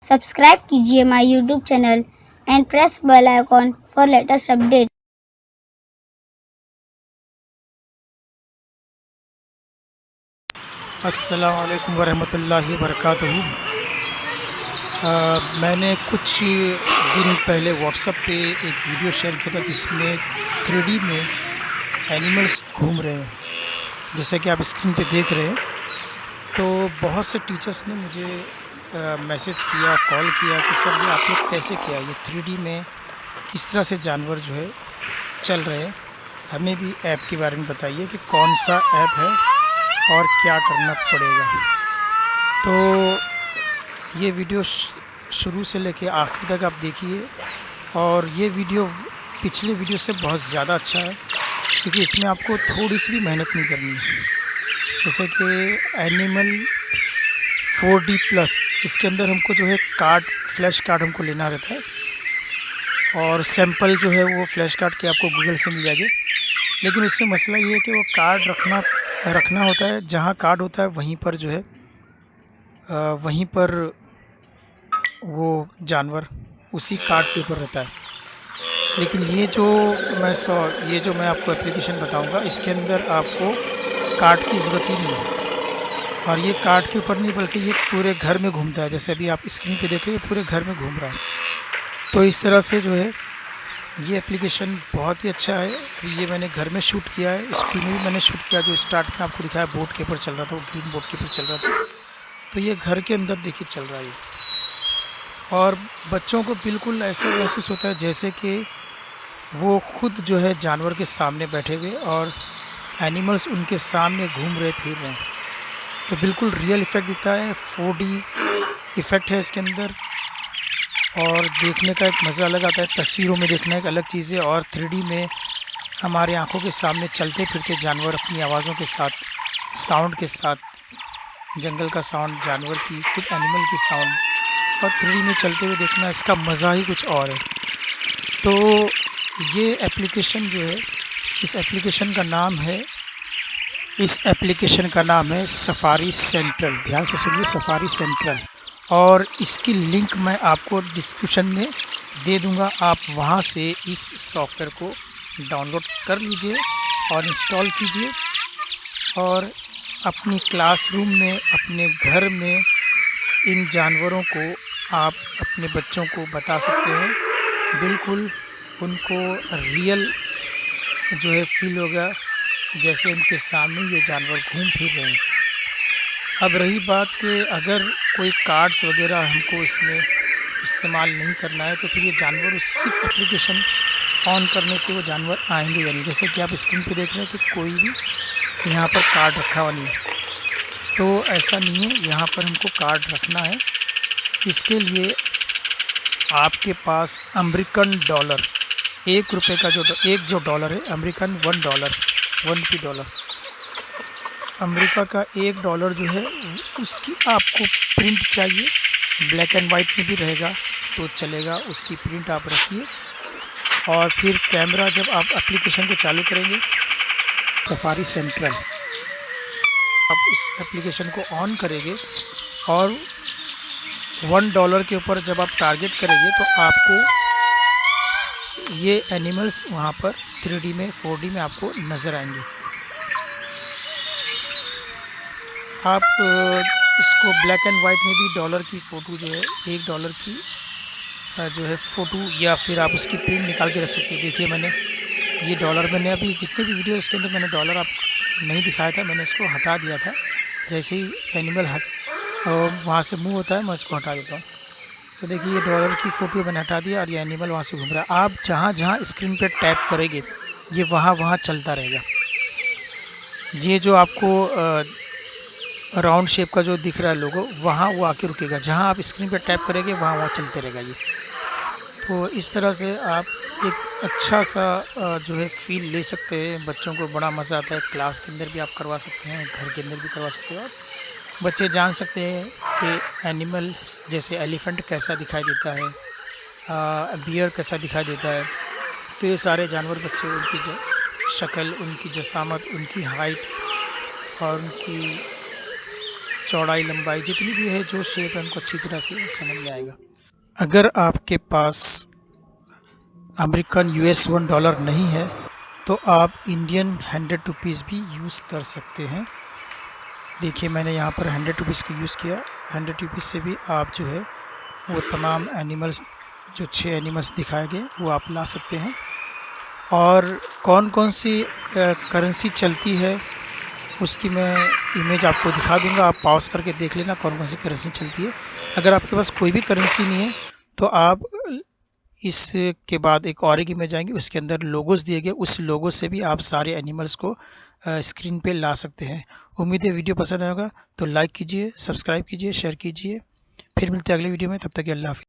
Subscribe कीजिए my YouTube channel and press bell icon for latest update. अस्सलाम वालेकुम वरहमतुल्लाहि वबरकातुहू। मैंने कुछ दिन पहले व्हाट्सएप पे एक वीडियो शेयर किया था जिसमें 3D में एनिमल्स घूम रहे हैं, जैसे कि आप स्क्रीन पे देख रहे हैं। तो बहुत से टीचर्स ने मुझे मैसेज किया, कॉल किया कि सर ये आप लोग कैसे किया, ये 3D में किस तरह से जानवर जो है चल रहे हैं, हमें भी ऐप के बारे में बताइए कि कौन सा ऐप है और क्या करना पड़ेगा। तो ये वीडियो शुरू से लेके आखिर तक आप देखिए, और ये वीडियो पिछले वीडियो से बहुत ज़्यादा अच्छा है क्योंकि इसमें आपको थोड़ी सी भी मेहनत नहीं करनी है। जैसे कि एनिमल 4D प्लस, इसके अंदर हमको जो है कार्ड, फ्लैश कार्ड हमको लेना रहता है, और सैंपल जो है वो फ्लैश कार्ड के आपको गूगल से मिल जाएगी। लेकिन उसमें मसला ये है कि वो कार्ड रखना होता है, जहाँ कार्ड होता है वहीं पर जो है वहीं पर वो जानवर उसी कार्ड के ऊपर रहता है। लेकिन ये जो मैं आपको एप्लीकेशन बताऊंगा, इसके अंदर आपको कार्ड की ज़रूरत ही नहीं है, और ये कार्ड के ऊपर नहीं बल्कि ये पूरे घर में घूमता है। जैसे अभी आप स्क्रीन पे देख रहे हैं, पूरे घर में घूम रहा है। तो इस तरह से जो है ये एप्लीकेशन बहुत ही अच्छा है। अभी ये मैंने घर में शूट किया है, स्कूल में भी मैंने शूट किया, जो स्टार्ट में आपको दिखाया बोर्ड के ऊपर चल रहा था, वो ग्रीन बोर्ड के ऊपर चल रहा था। तो ये घर के अंदर देखिए चल रहा है, और बच्चों को बिल्कुल ऐसा महसूस होता है जैसे कि वो खुद जो है जानवर के सामने बैठे हुए और एनिमल्स उनके सामने घूम रहे फिर रहे हैं। तो बिल्कुल रियल इफ़ेक्ट दिखता है, 4D इफ़ेक्ट है इसके अंदर, और देखने का एक मज़ा अलग आता है। तस्वीरों में देखना एक अलग चीज़ है, और 3D में हमारे आंखों के सामने चलते फिरते जानवर अपनी आवाज़ों के साथ, साउंड के साथ, जंगल का साउंड, जानवर की, खुद एनिमल की साउंड, और 3D में चलते हुए देखना, इसका मज़ा ही कुछ और है। तो ये एप्लीकेशन जो है, इस एप्लीकेशन का नाम है सफारी सेंट्रल। ध्यान से सुनिए, सफारी सेंट्रल। और इसकी लिंक मैं आपको डिस्क्रिप्शन में दे दूंगा, आप वहां से इस सॉफ्टवेयर को डाउनलोड कर लीजिए और इंस्टॉल कीजिए, और अपनी क्लासरूम में, अपने घर में इन जानवरों को आप अपने बच्चों को बता सकते हैं। बिल्कुल उनको रियल जो है फील होगा जैसे उनके सामने ये जानवर घूम फिर रहे हैं। अब रही बात कि अगर कोई कार्ड्स वगैरह हमको इसमें इस्तेमाल नहीं करना है, तो फिर ये जानवर सिर्फ एप्लीकेशन ऑन करने से वो जानवर आएंगे या नहीं। जैसे कि आप स्क्रीन पे देख रहे हैं कि कोई भी यहाँ पर कार्ड रखा हुआ नहीं है, तो ऐसा नहीं है, यहाँ पर हमको कार्ड रखना है। इसके लिए आपके पास अमेरिकन डॉलर, ₹1 का जो डॉलर है, अमेरिकन $1, $1 अमेरिका का $1 जो है, उसकी आपको प्रिंट चाहिए। ब्लैक एंड वाइट में भी रहेगा तो चलेगा, उसकी प्रिंट आप रखिए। और फिर कैमरा, जब आप एप्लीकेशन को चालू करेंगे सफारी सेंट्रल, आप उस एप्लीकेशन को ऑन करेंगे, और $1 के ऊपर जब आप टारगेट करेंगे तो आपको ये एनिमल्स वहाँ पर 3D में, 4D में आपको नज़र आएंगे। आप इसको ब्लैक एंड वाइट में भी डॉलर की फ़ोटो जो है, $1 की जो है फ़ोटो, या फिर आप उसकी प्रिंट निकाल के रख सकते हैं। देखिए मैंने ये डॉलर, मैंने अभी जितने भी वीडियो इसके अंदर मैंने डॉलर आप नहीं दिखाया था, मैंने इसको हटा दिया था। जैसे ही एनिमल वहाँ से मूव होता है, मैं इसको हटा देता हूँ। तो देखिए ये डॉलर की फ़ोटो मैंने हटा दिया, और ये एनिमल वहाँ से घूम रहा है। आप जहाँ जहाँ स्क्रीन पे टैप करेंगे ये वहाँ वहाँ चलता रहेगा। ये जो आपको राउंड शेप का जो दिख रहा है लोगो, वहाँ वो आके रुकेगा। जहाँ आप स्क्रीन पे टैप करेंगे वहाँ वहाँ चलते रहेगा ये। तो इस तरह से आप एक अच्छा सा जो है फ़ील ले सकते हैं। बच्चों को बड़ा मज़ा आता है। क्लास के अंदर भी आप करवा सकते हैं, घर के अंदर भी करवा सकते हैं, और बच्चे जान सकते हैं कि एनिमल जैसे एलिफेंट कैसा दिखाई देता है, बियर कैसा दिखाई देता है। तो ये सारे जानवर बच्चे, उनकी शक्ल, उनकी जसामत, उनकी हाइट और उनकी चौड़ाई लंबाई जितनी भी है, जो शेप है उनको अच्छी तरह से समझ में आएगा। अगर आपके पास अमेरिकन $1 नहीं है तो आप इंडियन 100 रुपीज़ भी यूज़ कर सकते हैं। देखिए मैंने यहाँ पर 100 रुपीज़ का यूज़ किया। 100 रुपीज़ से भी आप जो है वो तमाम एनिमल्स, जो 6 एनिमल्स दिखाए गए वो आप ला सकते हैं। और कौन कौन सी करेंसी चलती है उसकी मैं इमेज आपको दिखा दूंगा, आप पॉज करके देख लेना कौन कौन सी करेंसी चलती है। अगर आपके पास कोई भी करेंसी नहीं है तो आप इसके बाद एक और एक इमेज आएंगे, उसके अंदर लोगोस दिए गए, उस लोगो से भी आप सारे एनिमल्स को स्क्रीन पे ला सकते हैं। उम्मीद है वीडियो पसंद आएगा तो लाइक कीजिए, सब्सक्राइब कीजिए, शेयर कीजिए। फिर मिलते हैं अगले वीडियो में, तब तक के अल्लाह हाफ़िज़।